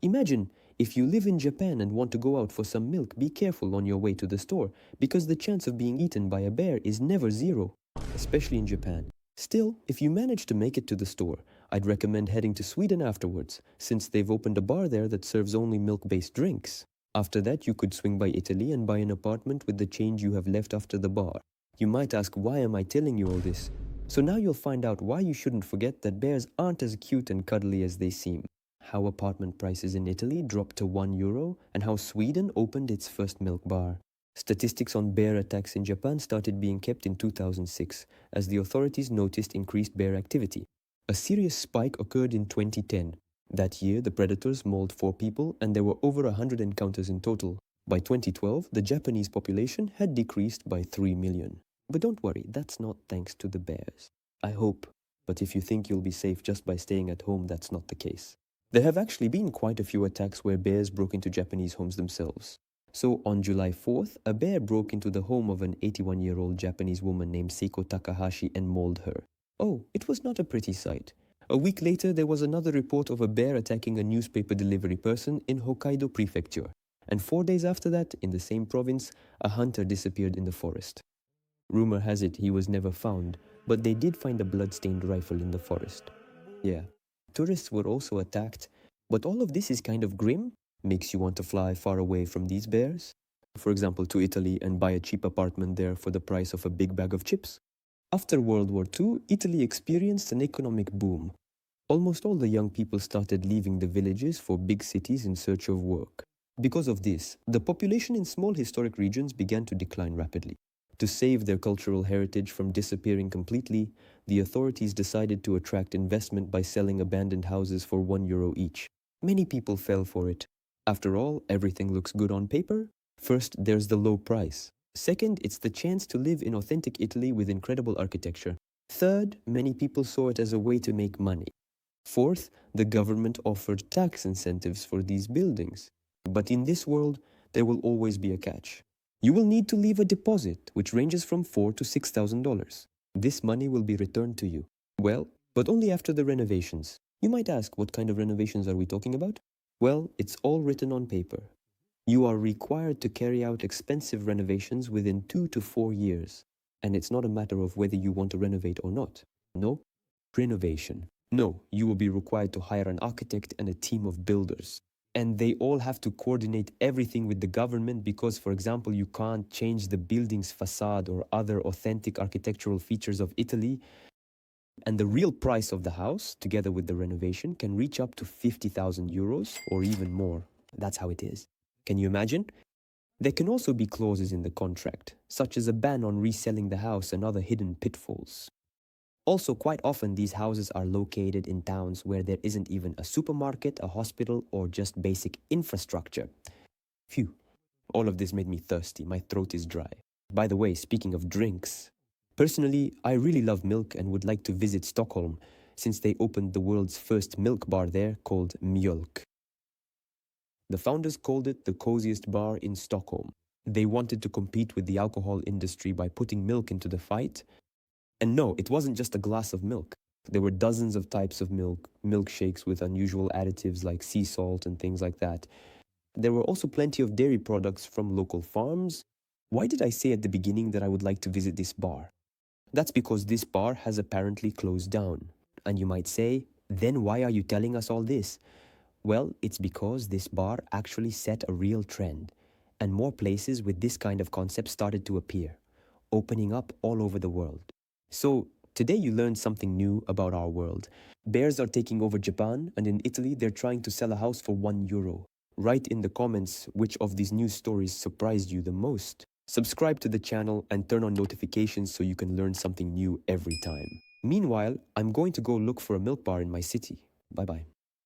Imagine, if you live in Japan and want to go out for some milk, be careful on your way to the store, because the chance of being eaten by a bear is never zero, especially in Japan. Still, if you manage to make it to the store, I'd recommend heading to Sweden afterwards, since they've opened a bar there that serves only milk-based drinks. After that, you could swing by Italy and buy an apartment with the change you have left after the bar. You might ask, why am I telling you all this? So now you'll find out why you shouldn't forget that bears aren't as cute and cuddly as they seem, how apartment prices in Italy dropped to €1, and how Sweden opened its first milk bar. Statistics on bear attacks in Japan started being kept in 2006, as the authorities noticed increased bear activity. A serious spike occurred in 2010. That year, the predators mauled 4 people, and there were over 100 encounters in total. By 2012, the Japanese population had decreased by 3 million. But don't worry, that's not thanks to the bears. I hope, but if you think you'll be safe just by staying at home, that's not the case. There have actually been quite a few attacks where bears broke into Japanese homes themselves. So on July 4th, a bear broke into the home of an 81-year-old Japanese woman named Seiko Takahashi and mauled her. Oh, it was not a pretty sight. A week later, there was another report of a bear attacking a newspaper delivery person in Hokkaido Prefecture. And 4 days after that, in the same province, a hunter disappeared in the forest. Rumor has it he was never found, but they did find a blood-stained rifle in the forest. Yeah, tourists were also attacked, but all of this is kind of grim. Makes you want to fly far away from these bears? For example, to Italy and buy a cheap apartment there for the price of a big bag of chips? After World War II, Italy experienced an economic boom. Almost all the young people started leaving the villages for big cities in search of work. Because of this, the population in small historic regions began to decline rapidly. To save their cultural heritage from disappearing completely, the authorities decided to attract investment by selling abandoned houses for €1 each. Many people fell for it. After all, everything looks good on paper. First, there's the low price. Second, it's the chance to live in authentic Italy with incredible architecture. Third, many people saw it as a way to make money. Fourth, the government offered tax incentives for these buildings. But in this world, there will always be a catch. You will need to leave a deposit, which ranges from $4,000 to $6,000. This money will be returned to you. Well, but only after the renovations. You might ask, what kind of renovations are we talking about? Well, it's all written on paper. You are required to carry out expensive renovations within 2 to 4 years. And it's not a matter of whether you want to renovate or not. No, renovation. No, you will be required to hire an architect and a team of builders. And they all have to coordinate everything with the government because, for example, you can't change the building's facade or other authentic architectural features of Italy. And the real price of the house, together with the renovation, can reach up to €50,000 or even more. That's how it is. Can you imagine? There can also be clauses in the contract, such as a ban on reselling the house and other hidden pitfalls. Also, quite often these houses are located in towns where there isn't even a supermarket, a hospital, or just basic infrastructure. Phew, all of this made me thirsty. My throat is dry. By the way, speaking of drinks, personally, I really love milk and would like to visit Stockholm, since they opened the world's first milk bar there called Mjölk. The founders called it the coziest bar in Stockholm. They wanted to compete with the alcohol industry by putting milk into the fight. And no, it wasn't just a glass of milk. There were dozens of types of milk, milkshakes with unusual additives like sea salt and things like that. There were also plenty of dairy products from local farms. Why did I say at the beginning that I would like to visit this bar? That's because this bar has apparently closed down. And you might say, then why are you telling us all this? Well, it's because this bar actually set a real trend. And more places with this kind of concept started to appear, opening up all over the world. So, today you learned something new about our world. Bears are taking over Japan, and in Italy they're trying to sell a house for €1. Write in the comments which of these news stories surprised you the most. Subscribe to the channel and turn on notifications so you can learn something new every time. Meanwhile, I'm going to go look for a milk bar in my city. Bye-bye.